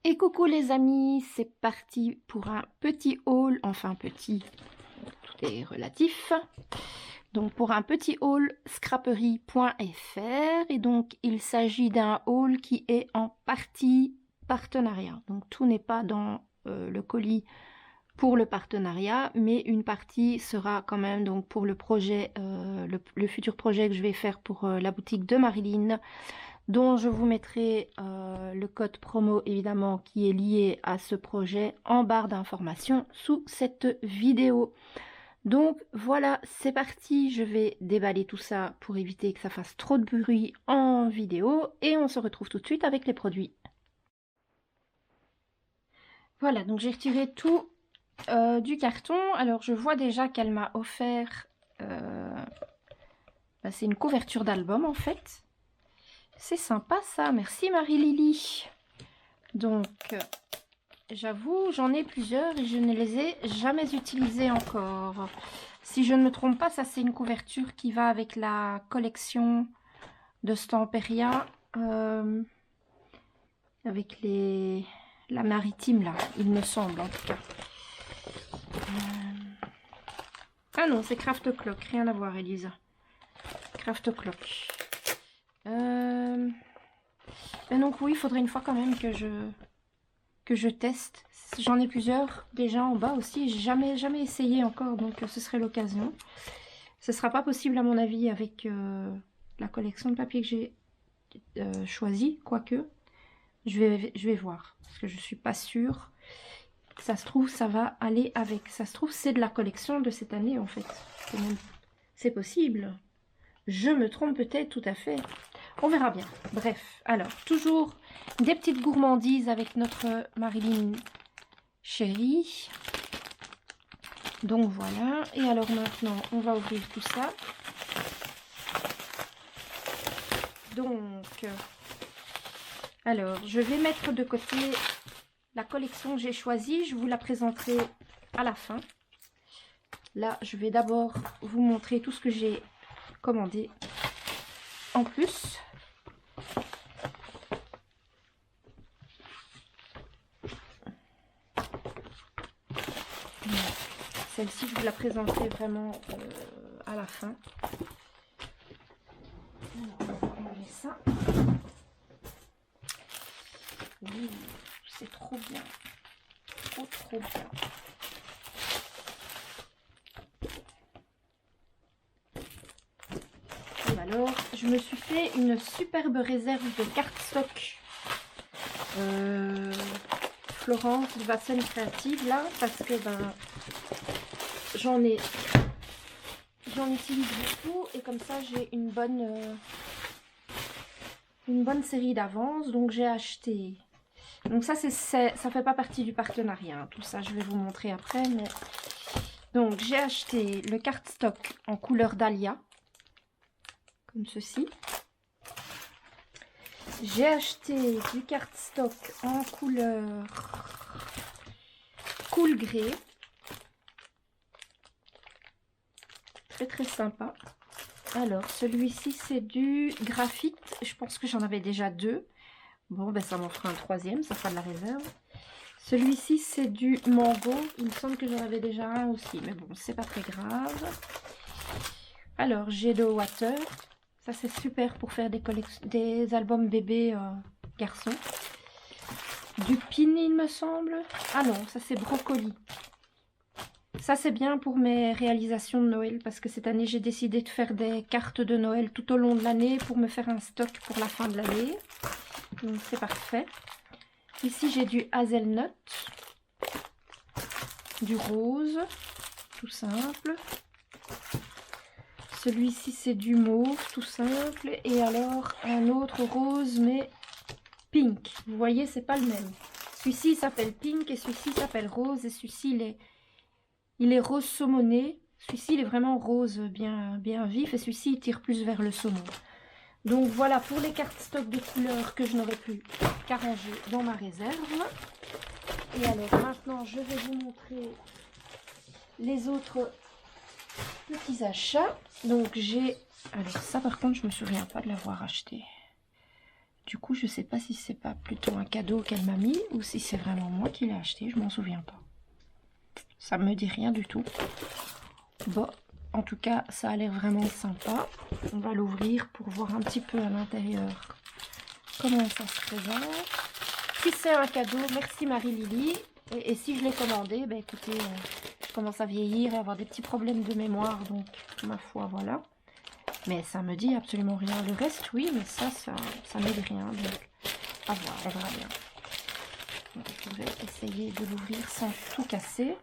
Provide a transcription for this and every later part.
Et coucou les amis, c'est parti pour un petit haul, enfin petit, tout est relatif. Donc pour un petit haul scraperie.fr et donc il s'agit d'un haul qui est en partie partenariat. Donc tout n'est pas dans le colis pour le partenariat, mais une partie sera quand même donc pour le projet, le futur projet que je vais faire pour la boutique de Marilyn, dont je vous mettrai le code promo évidemment qui est lié à ce projet en barre d'informations sous cette vidéo. Donc voilà, c'est parti, je vais déballer tout ça pour éviter que ça fasse trop de bruit en vidéo et on se retrouve tout de suite avec les produits. Voilà, donc j'ai retiré tout du carton. Alors je vois déjà qu'elle m'a offert, c'est une couverture d'album en fait. C'est sympa ça, merci Marie-Lily. Donc, j'avoue, j'en ai plusieurs et je ne les ai jamais utilisés encore. Si je ne me trompe pas, ça c'est une couverture qui va avec la collection de Stamperia. Avec la maritime là, il me semble en tout cas. Ah non, c'est Craft O'Clock, rien à voir Elisa. Craft O'Clock. Donc oui, il faudrait une fois quand même que je teste. J'en ai plusieurs déjà en bas aussi. J'ai jamais essayé encore, donc ce serait l'occasion. Ce sera pas possible à mon avis avec la collection de papier que j'ai choisi, quoique. Je vais voir, parce que je suis pas sûre. Ça se trouve, ça va aller avec. Ça se trouve, c'est de la collection de cette année en fait. C'est possible. Je me trompe peut-être tout à fait. On verra bien. Bref, alors, toujours des petites gourmandises avec notre Marilyn chérie. Donc voilà. Et alors maintenant, on va ouvrir tout ça. Donc, alors, je vais mettre de côté la collection que j'ai choisie. Je vous la présenterai à la fin. Là, je vais d'abord vous montrer tout ce que j'ai commandé en plus. Celle-ci, je vous la présenterai vraiment à la fin. Alors, on va enlever ça. Oui, c'est trop bien. Trop bien. Et alors, je me suis fait une superbe réserve de cardstock. Florence de Vassen Créative là, parce que ben j'en utilise beaucoup et comme ça j'ai une bonne série d'avance. Donc j'ai acheté, donc ça fait pas partie du partenariat, hein. Tout ça je vais vous montrer après, mais donc j'ai acheté le cardstock en couleur dahlia comme ceci. J'ai acheté du cardstock en couleur cool grey. Très sympa. Alors celui-ci c'est du graphite. Je pense que j'en avais déjà deux. Bon ben ça m'en fera un troisième, ça sera de la réserve. Celui-ci c'est du mango. Il me semble que j'en avais déjà un aussi, mais bon c'est pas très grave. Alors j'ai le water. Ça c'est super pour faire des albums bébés garçons. Du pin il me semble. Ah non, ça c'est brocoli. Ça c'est bien pour mes réalisations de Noël parce que cette année j'ai décidé de faire des cartes de Noël tout au long de l'année pour me faire un stock pour la fin de l'année. Donc c'est parfait. Ici j'ai du hazelnut, du rose, tout simple. Celui-ci c'est du mauve, tout simple. Et alors un autre rose mais pink. Vous voyez, c'est pas le même. Celui-ci s'appelle pink et celui-ci s'appelle rose. Et celui-ci il est rose saumoné. Celui-ci il est vraiment rose bien vif. Et celui-ci il tire plus vers le saumon. Donc voilà pour les cartes stock de couleurs que je n'aurais plus qu'arranger dans ma réserve. Et alors maintenant je vais vous montrer les autres petits achats. Donc j'ai, alors ça par contre je me souviens pas de l'avoir acheté. Du coup, je sais pas si c'est pas plutôt un cadeau qu'elle m'a mis ou si c'est vraiment moi qui l'ai acheté, je m'en souviens pas. Ça me dit rien du tout. Bon, en tout cas, ça a l'air vraiment sympa. On va l'ouvrir pour voir un petit peu à l'intérieur comment ça se présente. Si c'est un cadeau, merci Marie-Lily. Et si je l'ai commandé, ben écoutez, je commence à vieillir et avoir des petits problèmes de mémoire, donc ma foi, voilà. Mais ça me dit absolument rien. Le reste, oui, mais ça me dit rien. Donc, à voir, on verra bien. Donc, je vais essayer de l'ouvrir sans tout casser.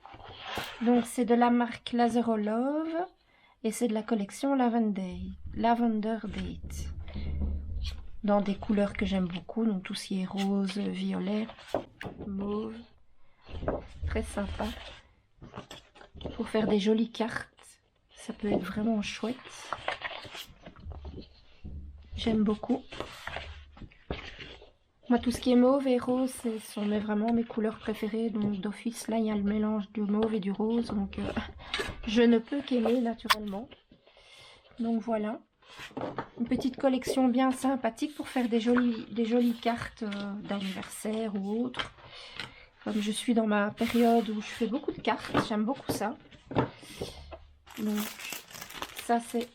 Donc, c'est de la marque Lazerolove et c'est de la collection Lavender Date. Dans des couleurs que j'aime beaucoup, donc tout ce qui est rose, violet, mauve. Très sympa. Pour faire des jolies cartes, ça peut être vraiment chouette. J'aime beaucoup. Moi, tout ce qui est mauve et rose, ce sont vraiment mes couleurs préférées. Donc, d'office, là, il y a le mélange du mauve et du rose. Donc, je ne peux qu'aimer naturellement. Donc, voilà. Une petite collection bien sympathique pour faire des jolies cartes d'anniversaire ou autre. Comme je suis dans ma période où je fais beaucoup de cartes, j'aime beaucoup ça. Donc, ça, c'est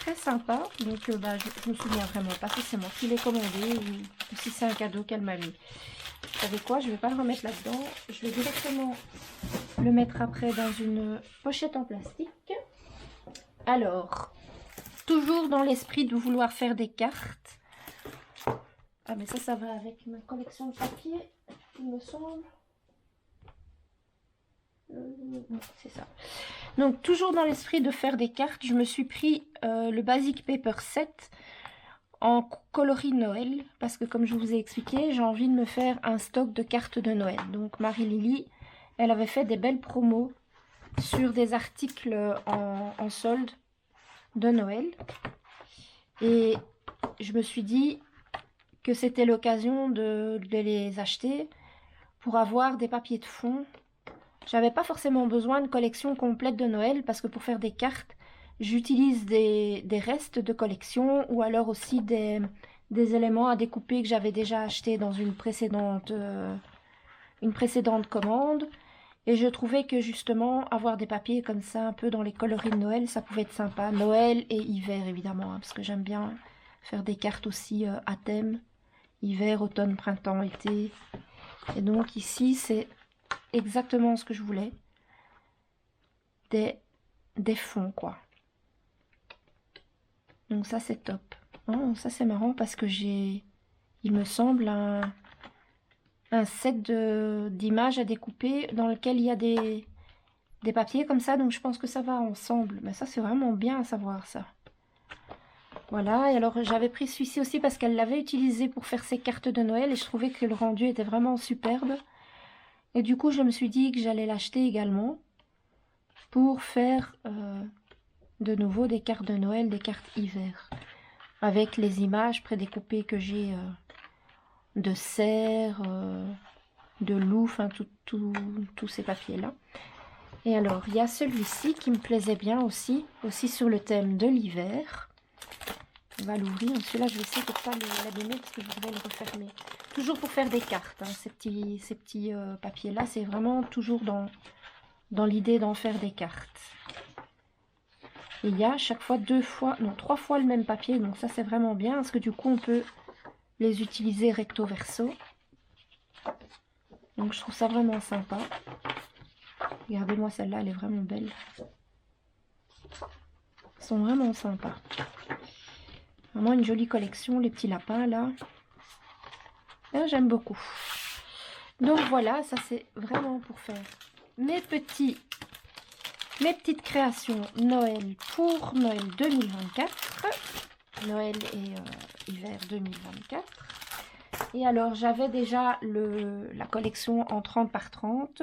très sympa. Donc, je me souviens vraiment pas si c'est moi qui l'ai commandé ou si c'est un cadeau qu'elle m'a mis. Vous savez quoi? Je vais pas le remettre là-dedans. Je vais directement le mettre après dans une pochette en plastique. Alors, toujours dans l'esprit de vouloir faire des cartes. Ah, mais ça va avec ma collection de papier, il me semble. C'est ça. Donc, toujours dans l'esprit de faire des cartes, je me suis pris le Basic Paper Set en coloris Noël. Parce que, comme je vous ai expliqué, j'ai envie de me faire un stock de cartes de Noël. Donc, Marie-Lily, elle avait fait des belles promos sur des articles en solde de Noël. Et je me suis dit que c'était l'occasion de les acheter pour avoir des papiers de fond. J'avais pas forcément besoin de collection complète de Noël parce que pour faire des cartes, j'utilise des restes de collection ou alors aussi des éléments à découper que j'avais déjà acheté dans une précédente commande. Et je trouvais que justement, avoir des papiers comme ça, un peu dans les coloris de Noël, ça pouvait être sympa. Noël et hiver, évidemment, hein, parce que j'aime bien faire des cartes aussi à thème. Hiver, automne, printemps, été. Et donc ici, c'est exactement ce que je voulais. Des fonds, quoi. Donc ça, c'est top. Oh, ça, c'est marrant parce que j'ai, il me semble, un set d'images à découper dans lequel il y a des papiers comme ça. Donc je pense que ça va ensemble. Mais ça, c'est vraiment bien à savoir, ça. Voilà, et alors j'avais pris celui-ci aussi parce qu'elle l'avait utilisé pour faire ses cartes de Noël et je trouvais que le rendu était vraiment superbe. Et du coup, je me suis dit que j'allais l'acheter également pour faire de nouveau des cartes de Noël, des cartes hiver. Avec les images prédécoupées que j'ai de cerfs, de loups, enfin tous ces papiers-là. Et alors, il y a celui-ci qui me plaisait bien aussi sur le thème de l'hiver. On va l'ouvrir. Celui-là, je vais essayer de ne pas l'abîmer parce que je voudrais le refermer. Toujours pour faire des cartes. Hein, ces petits papiers-là, c'est vraiment toujours dans l'idée d'en faire des cartes. Et il y a à chaque fois 3 fois le même papier. Donc ça, c'est vraiment bien parce que du coup, on peut les utiliser recto verso. Donc je trouve ça vraiment sympa. Regardez-moi celle-là, elle est vraiment belle. Ils sont vraiment sympas. Vraiment une jolie collection, les petits lapins là. J'aime beaucoup. Donc voilà, ça c'est vraiment pour faire mes petites créations Noël pour Noël 2024. Noël et hiver 2024. Et alors j'avais déjà la collection en 30 par 30.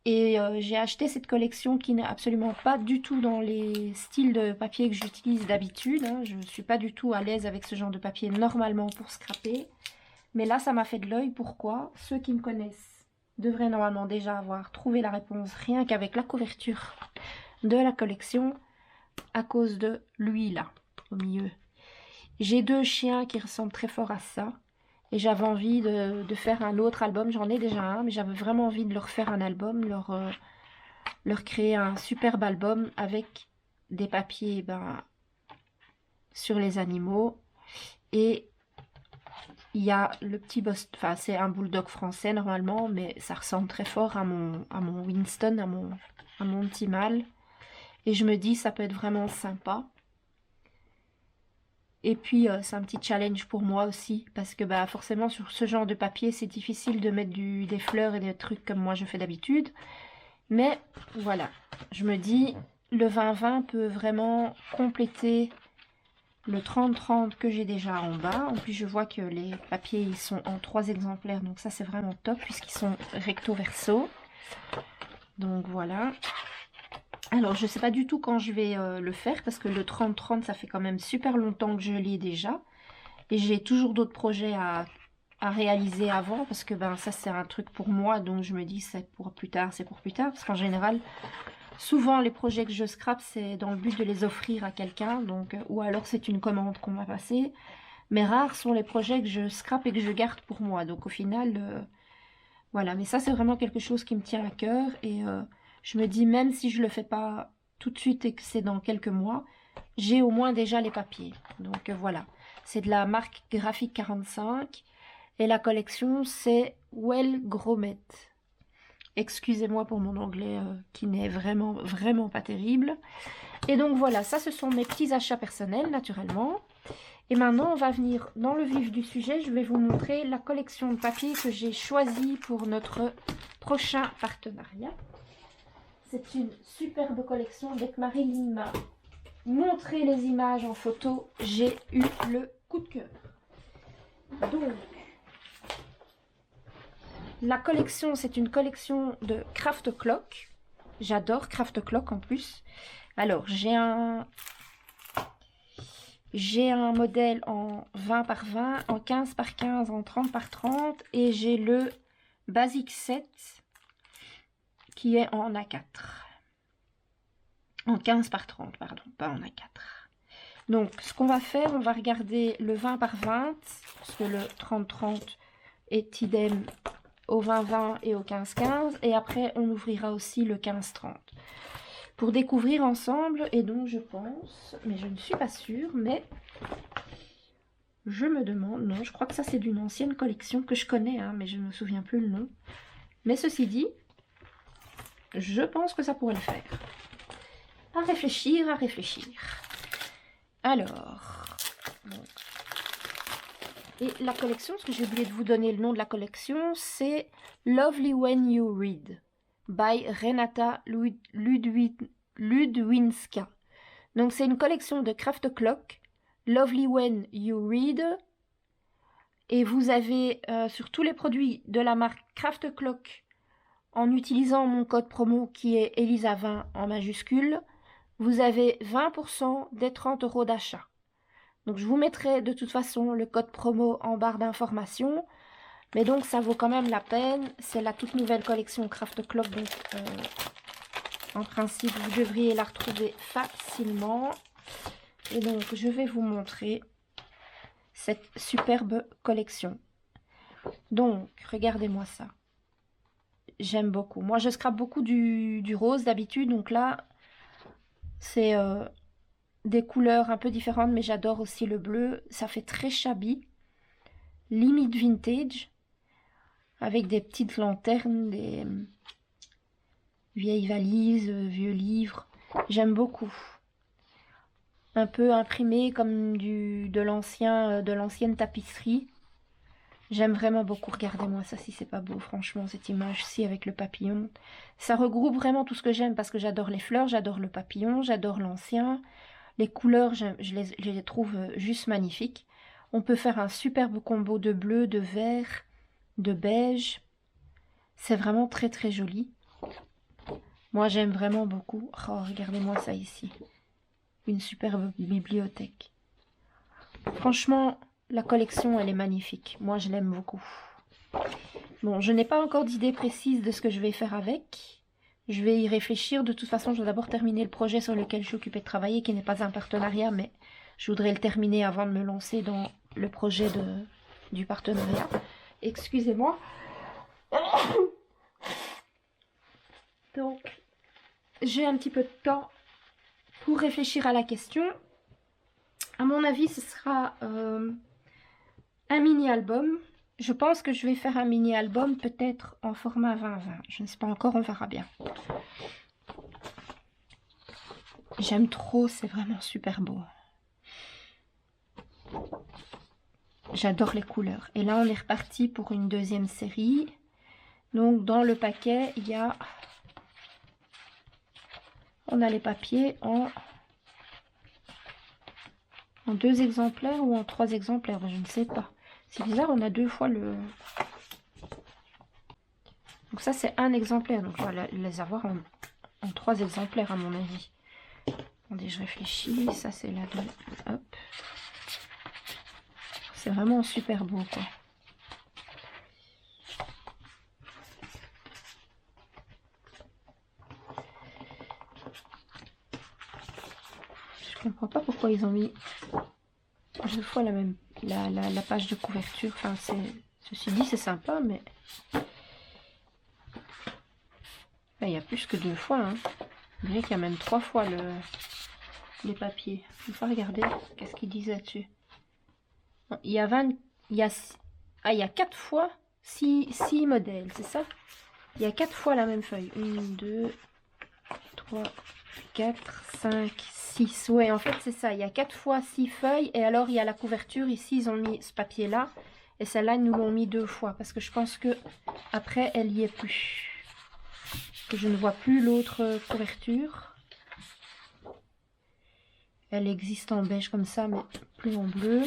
Et j'ai acheté cette collection qui n'est absolument pas du tout dans les styles de papier que j'utilise d'habitude. Hein. Je ne suis pas du tout à l'aise avec ce genre de papier normalement pour scraper. Mais là, ça m'a fait de l'œil. Pourquoi? Ceux qui me connaissent devraient normalement déjà avoir trouvé la réponse rien qu'avec la couverture de la collection à cause de lui là, au milieu. J'ai 2 chiens qui ressemblent très fort à ça. Et j'avais envie de faire un autre album. J'en ai déjà un, mais j'avais vraiment envie de leur faire un album, leur créer un superbe album avec des papiers sur les animaux. Et il y a le petit boss, enfin c'est un bulldog français normalement, mais ça ressemble très fort à mon Winston, à mon petit mâle. Et je me dis ça peut être vraiment sympa. Et puis c'est un petit challenge pour moi aussi, parce que forcément sur ce genre de papier c'est difficile de mettre des fleurs et des trucs comme moi je fais d'habitude. Mais voilà, je me dis le 20-20 peut vraiment compléter le 30-30 que j'ai déjà en bas. En plus je vois que les papiers ils sont en 3 exemplaires, donc ça c'est vraiment top puisqu'ils sont recto verso. Donc voilà. Alors, je ne sais pas du tout quand je vais le faire, parce que le 30-30, ça fait quand même super longtemps que je l'ai déjà. Et j'ai toujours d'autres projets à réaliser avant, parce que ça, c'est un truc pour moi, donc je me dis, c'est pour plus tard, c'est pour plus tard. Parce qu'en général, souvent, les projets que je scrape, c'est dans le but de les offrir à quelqu'un, donc ou alors c'est une commande qu'on m'a passée. Mais rares sont les projets que je scrape et que je garde pour moi. Donc au final, voilà. Mais ça, c'est vraiment quelque chose qui me tient à cœur, et je me dis, même si je le fais pas tout de suite et que c'est dans quelques mois, j'ai au moins déjà les papiers. Donc voilà, c'est de la marque Graphique 45 et la collection c'est Well Grommet. Excusez-moi pour mon anglais qui n'est vraiment pas terrible. Et donc voilà, ça ce sont mes petits achats personnels naturellement. Et maintenant on va venir dans le vif du sujet. Je vais vous montrer la collection de papiers que j'ai choisie pour notre prochain partenariat. C'est une superbe collection. Dès que Marilyn m'a montré les images en photo, j'ai eu le coup de cœur. Donc, la collection, c'est une collection de Craft Clock. J'adore Craft Clock en plus. Alors, j'ai un modèle en 20 par 20, en 15 par 15, en 30 par 30 et j'ai le Basic 7 qui est en A4. En 15 par 30, pardon, pas en A4. Donc, ce qu'on va faire, on va regarder le 20 par 20, parce que le 30-30 est idem au 20-20 et au 15-15. Et après, on ouvrira aussi le 15-30. Pour découvrir ensemble, et donc je pense, mais je ne suis pas sûre, mais je me demande, non, je crois que ça c'est d'une ancienne collection que je connais, hein, mais je ne me souviens plus le nom. Mais ceci dit, je pense que ça pourrait le faire. À réfléchir, à réfléchir. Alors, bon. Et la collection, parce que j'ai oublié de vous donner le nom de la collection, c'est Lovely When You Read, by Renata Ludwinska. Donc c'est une collection de Craft Clock, Lovely When You Read, et vous avez sur tous les produits de la marque Craft Clock, en utilisant mon code promo qui est Elisa20 en majuscule, vous avez 20% des 30 € d'achat. Donc je vous mettrai de toute façon le code promo en barre d'informations. Mais donc ça vaut quand même la peine. C'est la toute nouvelle collection Craft Clock. Donc en principe vous devriez la retrouver facilement. Et donc je vais vous montrer cette superbe collection. Donc regardez-moi ça. J'aime beaucoup. Moi je scrape beaucoup du rose d'habitude. Donc là c'est des couleurs un peu différentes, mais j'adore aussi le bleu. Ça fait très shabby, limite vintage, avec des petites lanternes, des vieilles valises, vieux livres. J'aime beaucoup. Un peu imprimé comme de l'ancienne tapisserie. J'aime vraiment beaucoup. Regardez-moi ça, si c'est pas beau, franchement, cette image-ci avec le papillon. Ça regroupe vraiment tout ce que j'aime, parce que j'adore les fleurs, j'adore le papillon, j'adore l'ancien. Les couleurs, je les trouve juste magnifiques. On peut faire un superbe combo de bleu, de vert, de beige. C'est vraiment très très joli. Moi j'aime vraiment beaucoup. Oh, regardez-moi ça ici. Une superbe bibliothèque. Franchement, la collection elle est magnifique. Moi je l'aime beaucoup. Bon, je n'ai pas encore d'idée précise de ce que je vais faire avec. Je vais y réfléchir. De toute façon, je dois d'abord terminer le projet sur lequel je suis occupée de travailler, qui n'est pas un partenariat, mais je voudrais le terminer avant de me lancer dans le projet du partenariat. Excusez-moi. Donc, j'ai un petit peu de temps pour réfléchir à la question. À mon avis, ce sera un mini-album. Je pense que je vais faire un mini-album peut-être en format 20-20. Je ne sais pas encore, on verra bien. J'aime trop, c'est vraiment super beau. J'adore les couleurs. Et là, on est reparti pour une deuxième série. Donc, dans le paquet, il y a... On a les papiers en 2 exemplaires ou en 3 exemplaires, je ne sais pas. C'est bizarre, on a 2 fois le... Donc ça, c'est un exemplaire. Donc, on va les avoir en 3 exemplaires, à mon avis. Attendez, je réfléchis. Ça, c'est la 2. Hop. C'est vraiment super beau, quoi. Je comprends pas pourquoi ils ont mis 2 fois la même la page de couverture. Enfin, ceci dit, c'est sympa, mais il y a plus que 2 fois. Hein. On dirait qu'il y a même 3 fois les papiers. Il faut regarder qu'est-ce qu'ils disent là-dessus. Il y a 20, il y a 4 fois 6 modèles, c'est ça? Il y a 4 fois la même feuille. 1, 2, 3, 4, 5, 6. Ouais, en fait, c'est ça. Il y a 4 fois 6 feuilles. Et alors, il y a la couverture. Ici, ils ont mis ce papier-là. Et celle-là, ils nous l'ont mis 2 fois. Parce que je pense que après, elle y est plus. Que je ne vois plus l'autre couverture. Elle existe en beige comme ça, mais plus en bleu.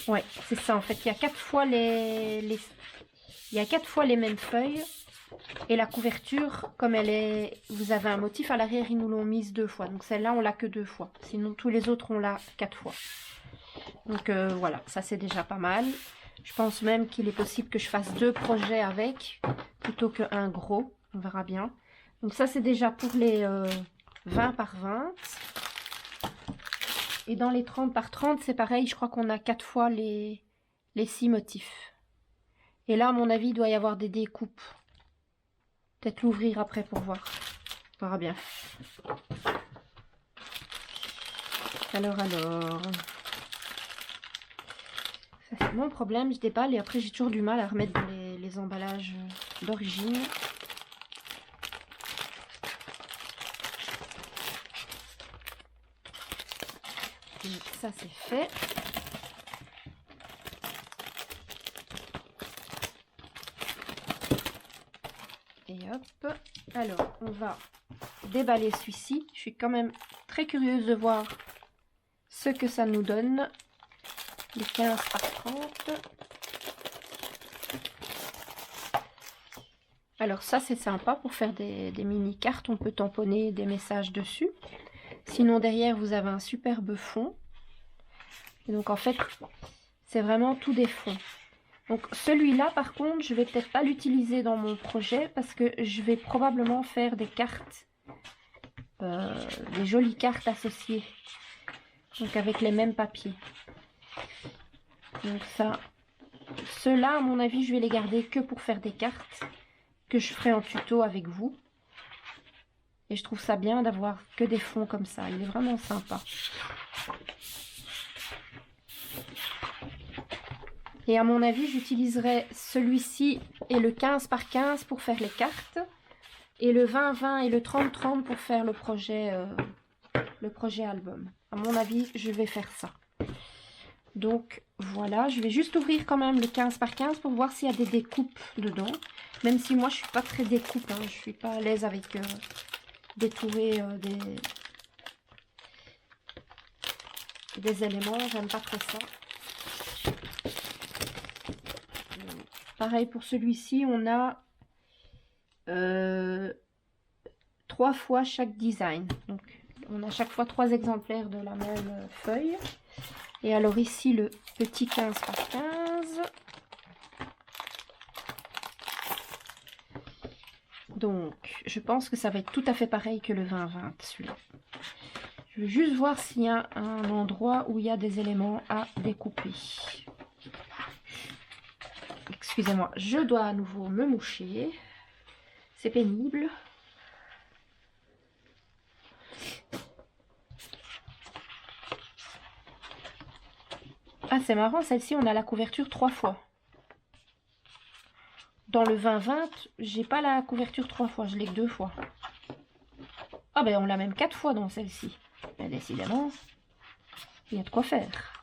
Ouais, c'est ça. En fait, il y a 4 fois il y a 4 fois les mêmes feuilles. Et la couverture, comme elle est, vous avez un motif à l'arrière, ils nous l'ont mise 2 fois. Donc celle-là, on l'a que 2 fois. Sinon, tous les autres, on l'a 4 fois. Donc voilà, ça c'est déjà pas mal. Je pense même qu'il est possible que je fasse 2 projets avec, plutôt qu'un gros. On verra bien. Donc ça, c'est déjà pour les 20 par 20. Et dans les 30 par 30, c'est pareil. Je crois qu'on a 4 fois les 6 motifs. Et là, à mon avis, il doit y avoir des découpes. Peut-être l'ouvrir après pour voir. On verra bien. Alors. Ça, c'est mon problème. Je déballe et après, j'ai toujours du mal à remettre dans les emballages d'origine. Donc, ça, c'est fait. Et hop. Alors, on va déballer celui-ci. Je suis quand même très curieuse de voir ce que ça nous donne. Les 15 par 30. Alors ça, c'est sympa pour faire des mini-cartes. On peut tamponner des messages dessus. Sinon, derrière, vous avez un superbe fond. Et donc, en fait, c'est vraiment tout des fonds. Donc, celui-là, par contre, je vais peut-être pas l'utiliser dans mon projet parce que je vais probablement faire des cartes, des jolies cartes associées. Donc, avec les mêmes papiers. Donc, ça, ceux-là, à mon avis, je vais les garder que pour faire des cartes que je ferai en tuto avec vous. Et je trouve ça bien d'avoir que des fonds comme ça. Il est vraiment sympa. Et à mon avis, j'utiliserai celui-ci et le 15 par 15 pour faire les cartes. Et le 20-20 et le 30-30 pour faire le projet album. À mon avis, je vais faire ça. Donc voilà, je vais juste ouvrir quand même le 15 par 15 pour voir s'il y a des découpes dedans. Même si moi, je suis pas très découpe. Hein, je suis pas à l'aise avec détourer des éléments. J'aime pas trop ça. Pareil pour celui-ci, on a 3 fois chaque design. Donc, on a chaque fois 3 exemplaires de la même feuille. Et alors ici, le petit 15 par 15. Donc, je pense que ça va être tout à fait pareil que le 20-20, celui-là. Je Je vais juste voir s'il y a un endroit où il y a des éléments à découper. Excusez-moi, je dois à nouveau me moucher. C'est pénible. Ah, c'est marrant, celle-ci, on a la couverture 3 fois. Dans le 20-20, j'ai pas la couverture 3 fois, je l'ai que 2 fois. Ah ben, on l'a même 4 fois dans celle-ci. Ben, décidément, il y a de quoi faire.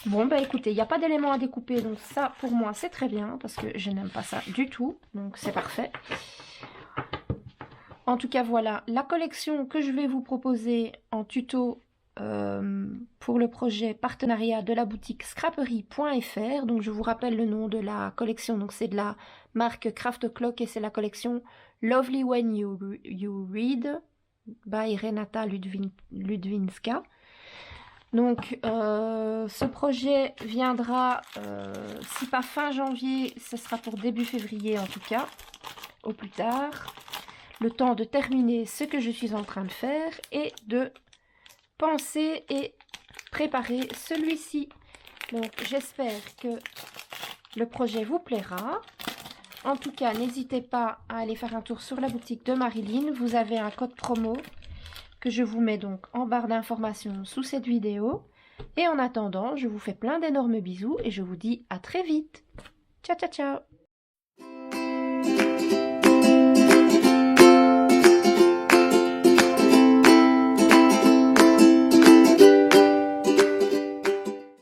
Bon, bah écoutez, il n'y a pas d'éléments à découper, donc ça, pour moi, c'est très bien, parce que je n'aime pas ça du tout, donc c'est parfait. En tout cas, voilà, la collection que je vais vous proposer en tuto pour le projet partenariat de la boutique scraperie.fr. Donc, je vous rappelle le nom de la collection, donc c'est de la marque Craft O'Clock et c'est la collection Lovely When You Read by Renata Ludwinska. Donc, ce projet viendra, si pas fin janvier, ce sera pour début février en tout cas, au plus tard. Le temps de terminer ce que je suis en train de faire et de penser et préparer celui-ci. Donc, j'espère que le projet vous plaira. En tout cas, n'hésitez pas à aller faire un tour sur la boutique de Marilyn. Vous avez un code promo que je vous mets donc en barre d'informations sous cette vidéo. Et en attendant, je vous fais plein d'énormes bisous et je vous dis à très vite. Ciao, ciao, ciao!